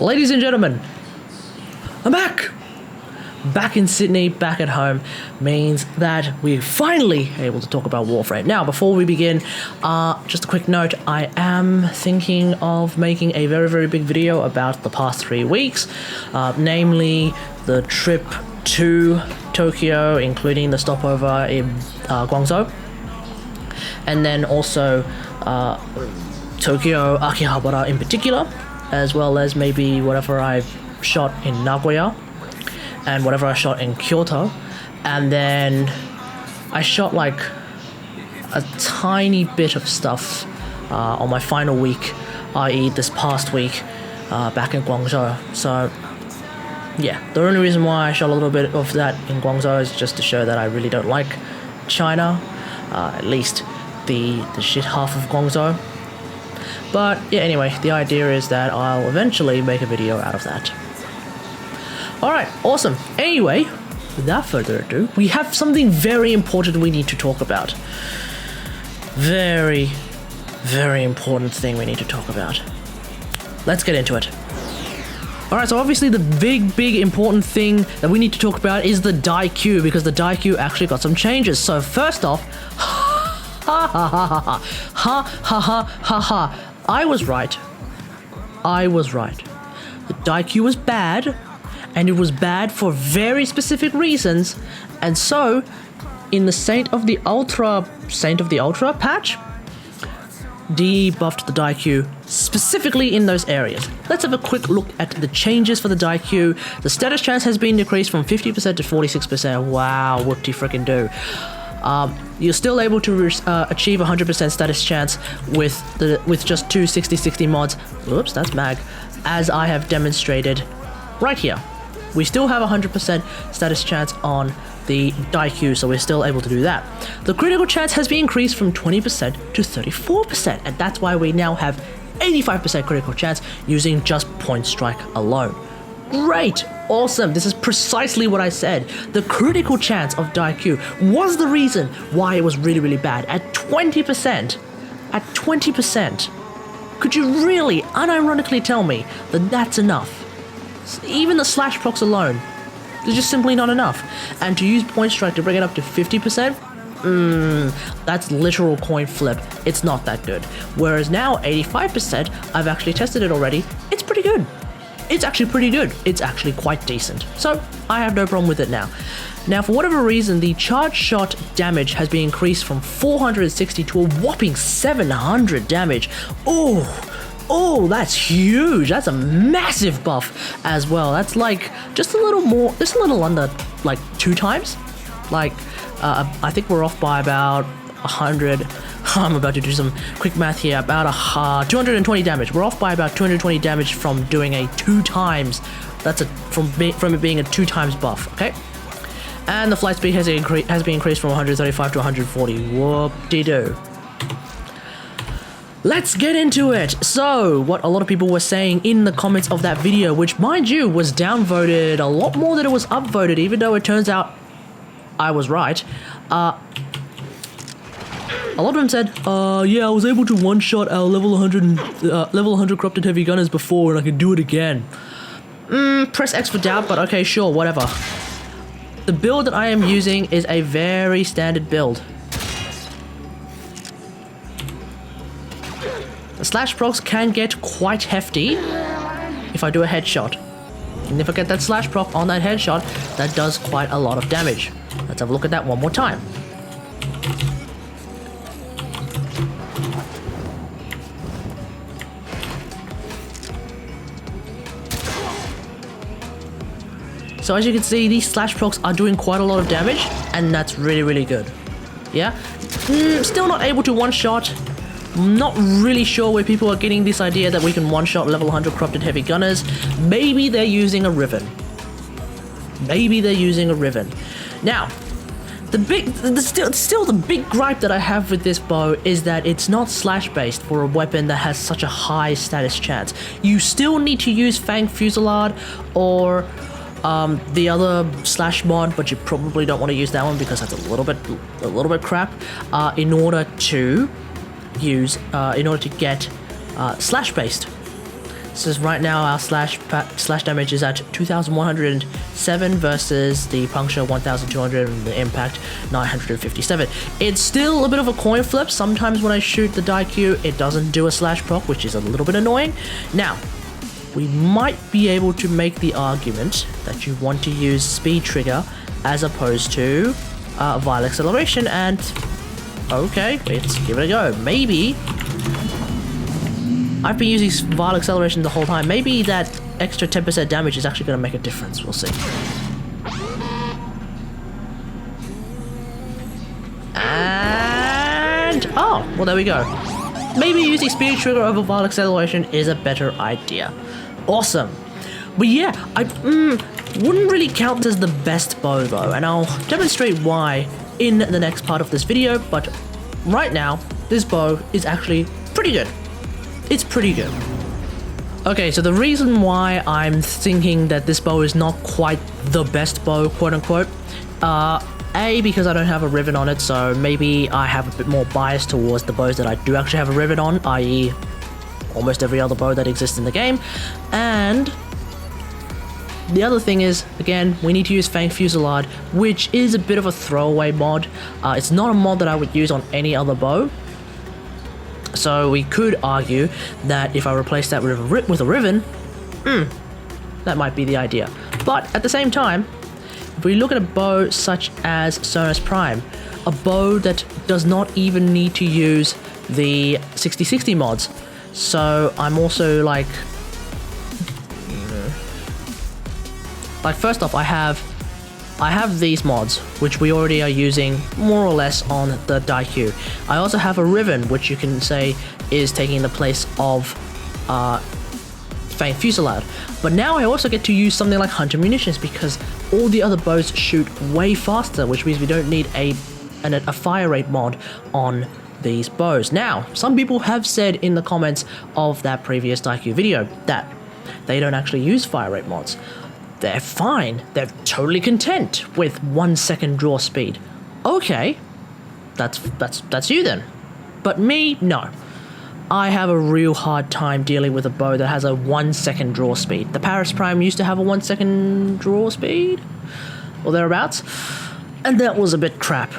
Ladies and gentlemen, I'm back! Back in Sydney, back at home, means that we're finally able to talk about WarFrame. Now, before we begin, just a quick note, I am thinking of making a very big video about the past 3 weeks, namely the trip to Tokyo, including the stopover in Guangzhou, and then also Tokyo, Akihabara in particular, as well as maybe whatever I shot in Nagoya and whatever I shot in Kyoto. And then I shot like a tiny bit of stuff on my final week, i.e. this past week back in Guangzhou. So yeah, the only reason why I shot a little bit of that in Guangzhou is just to show that I really don't like China, at least the shit half of Guangzhou. But yeah, anyway, the idea is that I'll eventually make a video out of that. Alright, awesome. Anyway, without further ado, we have something very important we need to talk about. Very important thing we need to talk about. Let's get into it. Alright, so obviously the big important thing that we need to talk about is the Daikyu, because the Daikyu actually got some changes. So first off, Hahahahahaha. I was right. The Daikyu was bad, and it was bad for very specific reasons. And so, in the Saint of the Ultra patch, debuffed the Daikyu specifically in those areas. Let's have a quick look at the changes for the Daikyu. The status chance has been decreased from 50% to 46%. Wow, whoop-de frickin' do. You're still able to achieve 100% status chance with just 2 60/60 mods. Oops, that's mag. As I have demonstrated right here. We still have 100% status chance on the Daikyu, so we're still able to do that. The critical chance has been increased from 20% to 34%, and that's why we now have 85% critical chance using just Point Strike alone. Great! Awesome! This is precisely what I said. The critical chance of Daikyu was the reason why it was really bad. At 20%! At 20%! Could you really unironically tell me that that's enough? Even the slash procs alone, they're just simply not enough. And to use Point Strike to bring it up to 50%? That's literal coin flip. It's not that good. Whereas now, 85%, I've actually tested it already, it's pretty good. It's actually pretty good. It's actually quite decent. So, I have no problem with it now. Now, for whatever reason, the charge shot damage has been increased from 460 to a whopping 700 damage. Oh, that's huge. That's a massive buff as well. That's like just a little under like 2 times. Like, I think we're off by about 100. I'm about to do some quick math here. About 220 damage. We're off by about 220 damage from doing a 2 times. That's from it being a 2 times buff. Okay. And the flight speed has been increased from 135 to 140. Whoop-de-doo. Let's get into it. So, what a lot of people were saying in the comments of that video, which mind you was downvoted a lot more than it was upvoted, even though it turns out I was right. A lot of them said, yeah, I was able to one-shot our level 100 corrupted heavy gunners before, and I can do it again. Press X for doubt, but okay, sure, whatever. The build that I am using is a very standard build. The slash procs can get quite hefty if I do a headshot. And if I get that slash proc on that headshot, that does quite a lot of damage. Let's have a look at that one more time. So as you can see, these slash procs are doing quite a lot of damage, and that's really good. Yeah? Still not able to one-shot. Not really sure where people are getting this idea that we can one-shot level 100 corrupted heavy gunners. Maybe they're using a Riven. Now, still the big gripe that I have with this bow is that it's not slash based for a weapon that has such a high status chance. You still need to use Fang Fusillade or the other slash mod, but you probably don't want to use that one because that's a little bit crap. In order to get slash based. So right now our slash damage is at 2,107 versus the puncture 1,200 and the impact 957. It's still a bit of a coin flip. Sometimes when I shoot the Daikyu, it doesn't do a slash proc, which is a little bit annoying. Now, we might be able to make the argument that you want to use speed trigger as opposed to vial acceleration, and okay, let's give it a go. Maybe I've been using vial acceleration the whole time. Maybe that extra 10% damage is actually going to make a difference. We'll see. And oh, well, there we go. Maybe using speed trigger over vial acceleration is a better idea. Awesome. But yeah, I wouldn't really count as the best bow though, and I'll demonstrate why in the next part of this video, but right now, this bow is actually pretty good. It's pretty good. Okay, so the reason why I'm thinking that this bow is not quite the best bow, quote unquote, A, because I don't have a rivet on it, so maybe I have a bit more bias towards the bows that I do actually have a rivet on, i.e. almost every other bow that exists in the game, and the other thing is, again, we need to use Fang Fusillade, which is a bit of a throwaway mod. It's not a mod that I would use on any other bow. So we could argue that if I replace that with a Riven, that might be the idea. But at the same time, if we look at a bow such as Sonos Prime, a bow that does not even need to use the 60/60 mods. So I'm also like first off, I have these mods, which we already are using more or less on the Daikyu. I also have a Riven, which you can say is taking the place of Fang Fusillade. But now I also get to use something like Hunter Munitions, because all the other bows shoot way faster, which means we don't need a fire rate mod on these bows. Now, some people have said in the comments of that previous Daikyu video that they don't actually use fire rate mods. They're fine. They're totally content with 1 second draw speed. Okay, that's you then. But me, no. I have a real hard time dealing with a bow that has a 1 second draw speed. The Paris Prime used to have a 1 second draw speed, or thereabouts, and that was a bit crap.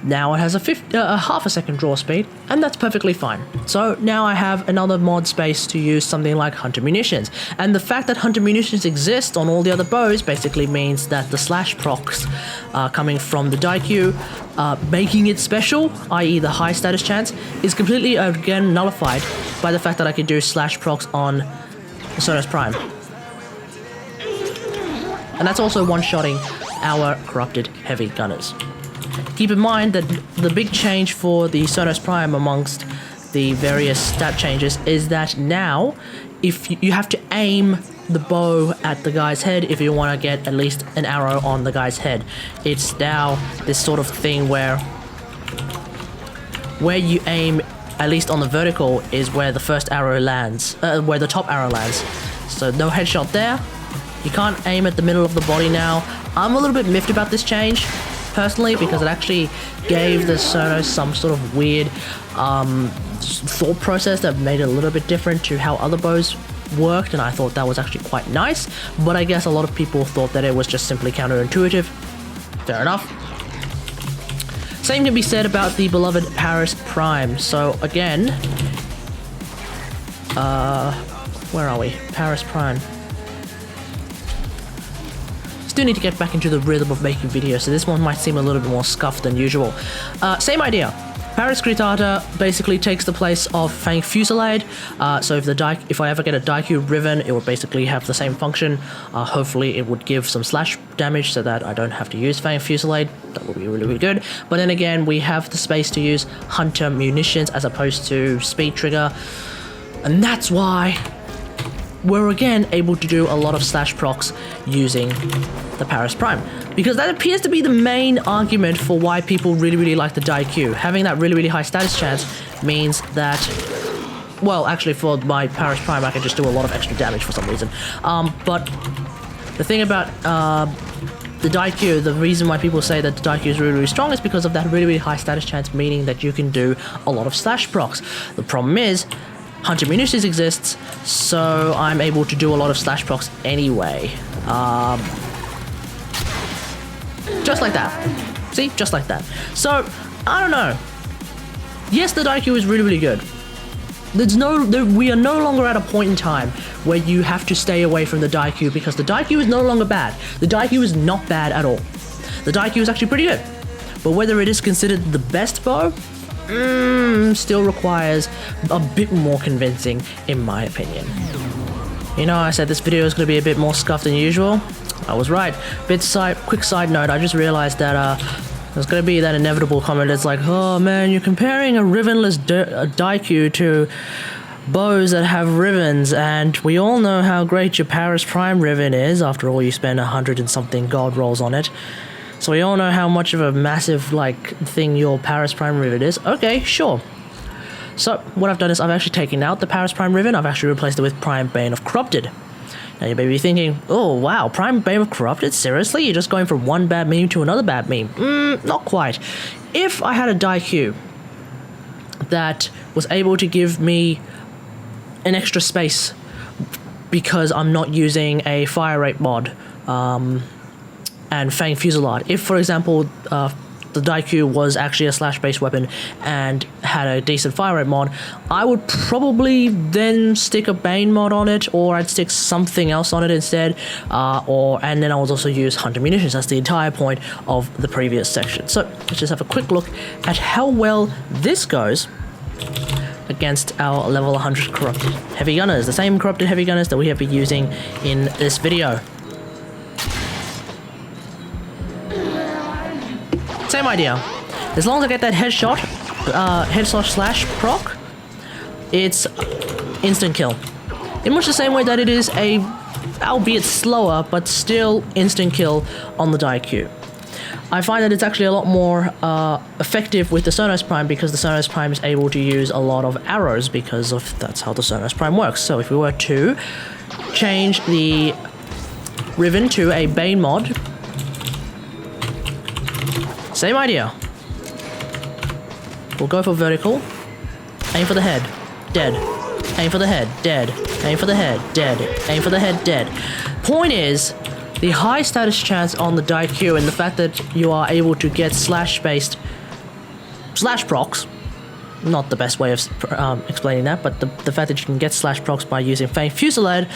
Now it has a half a second draw speed, and that's perfectly fine. So now I have another mod space to use something like Hunter Munitions. And the fact that Hunter Munitions exists on all the other bows basically means that the slash procs coming from the Daikyu, making it special, i.e. the high status chance, is completely again nullified by the fact that I can do slash procs on the Sonos Prime. And that's also one-shotting our corrupted heavy gunners. Keep in mind that the big change for the Sonos Prime amongst the various stat changes is that now, if you have to aim the bow at the guy's head if you want to get at least an arrow on the guy's head. It's now this sort of thing where you aim at least on the vertical is where the first arrow lands, where the top arrow lands. So no headshot there. You can't aim at the middle of the body now. I'm a little bit miffed about this change, personally, because it actually gave the Sonos some sort of weird thought process that made it a little bit different to how other bows worked, and I thought that was actually quite nice, but I guess a lot of people thought that it was just simply counterintuitive. Fair enough. Same can be said about the beloved Paris Prime. So again, where are we? Paris Prime. Still need to get back into the rhythm of making videos, so this one might seem a little bit more scuffed than usual. Same idea. Paris Gritata basically takes the place of Fang Fusillade. So if I ever get a Daikyu Riven, it would basically have the same function. Hopefully it would give some slash damage so that I don't have to use Fang Fusillade. That would be really, really good. But then again, we have the space to use Hunter Munitions as opposed to Speed Trigger. And that's why we're again able to do a lot of slash procs using the Paris Prime, because that appears to be the main argument for why people really, really like the Daikyu. Having that really, really high status chance means that, well, actually for my Paris Prime I can just do a lot of extra damage for some reason. But the thing about the Daikyu, the reason why people say that the Daikyu is really, really strong is because of that really, really high status chance, meaning that you can do a lot of slash procs. The problem is, Hunter Munitions exists, so I'm able to do a lot of slash procs anyway. Just like that. See? Just like that. So, I don't know. Yes, the Daikyu is really, really good. We are no longer at a point in time where you have to stay away from the Daikyu because the Daikyu is no longer bad. The Daikyu is not bad at all. The Daikyu is actually pretty good. But whether it is considered the best bow, still requires a bit more convincing, in my opinion. You know, I said this video is going to be a bit more scuffed than usual. I was right. Quick side note, I just realized that there's going to be that inevitable comment that's like, oh man, you're comparing a rivenless Daikyu to bows that have rivens, and we all know how great your Paris Prime riven is. After all, you spend 100 and something gold rolls on it. So we all know how much of a massive, like, thing your Paris Prime rivet is. Okay, sure. So, what I've done is I've actually taken out the Paris Prime riven, I've actually replaced it with Prime Bane of Corrupted. Now you may be thinking, oh wow, Prime Bane of Corrupted? Seriously? You're just going from one bad meme to another bad meme? Not quite. If I had a Daikyu that was able to give me an extra space because I'm not using a fire rate mod, and Fang Fusillade. If, for example, the Daikyu was actually a slash-based weapon and had a decent fire rate mod, I would probably then stick a Bane mod on it, or I'd stick something else on it instead, and then I would also use Hunter Munitions. That's the entire point of the previous section. So let's just have a quick look at how well this goes against our level 100 Corrupted Heavy Gunners, the same Corrupted Heavy Gunners that we have been using in this video. Same idea. As long as I get that headshot slash proc, it's instant kill. In much the same way that it is a, albeit slower, but still instant kill on the Daikyu. I find that it's actually a lot more effective with the Sonos Prime because the Sonos Prime is able to use a lot of arrows because of that's how the Sonos Prime works. So if we were to change the Riven to a Bane mod, same idea. We'll go for vertical. Aim for the head. Dead. Aim for the head. Dead. Aim for the head. Dead. Aim for the head. Dead. Point is, the high status chance on the Daikyu and the fact that you are able to get slash-based slash procs, not the best way of explaining that, but the fact that you can get slash procs by using Fang Fusillade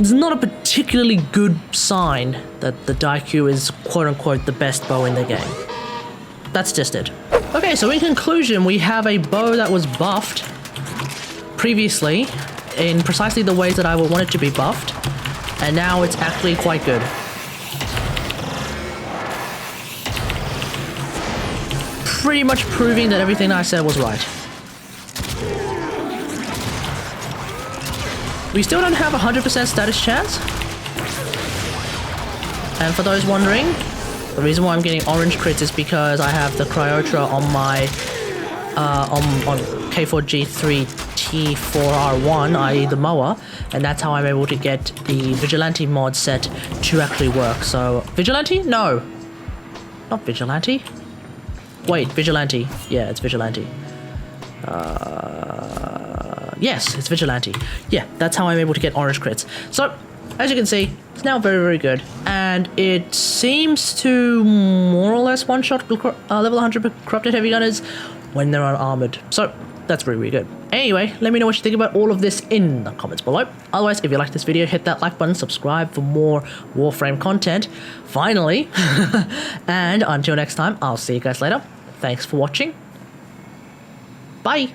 is not a particularly good sign that the Daikyu is quote-unquote the best bow in the game. That's just it. Okay, so in conclusion, we have a bow that was buffed previously in precisely the ways that I would want it to be buffed, and now it's actually quite good. Pretty much proving that everything I said was right. We still don't have 100% status chance. And for those wondering, the reason why I'm getting orange crits is because I have the Cryotra on my on K4G3T4R1, i.e. the mower, and that's how I'm able to get the Vigilante mod set to actually work. So, Vigilante? No. Not Vigilante. Wait, Vigilante. Yeah, it's Vigilante. Yes, it's Vigilante. Yeah, that's how I'm able to get orange crits. So, as you can see, it's now very, very good. And it seems to more or less one-shot level 100 Corrupted Heavy Gunners when they're unarmored. So, that's really, really good. Anyway, let me know what you think about all of this in the comments below. Otherwise, if you like this video, hit that like button, subscribe for more WarFrame content. Finally. And until next time, I'll see you guys later. Thanks for watching. Bye.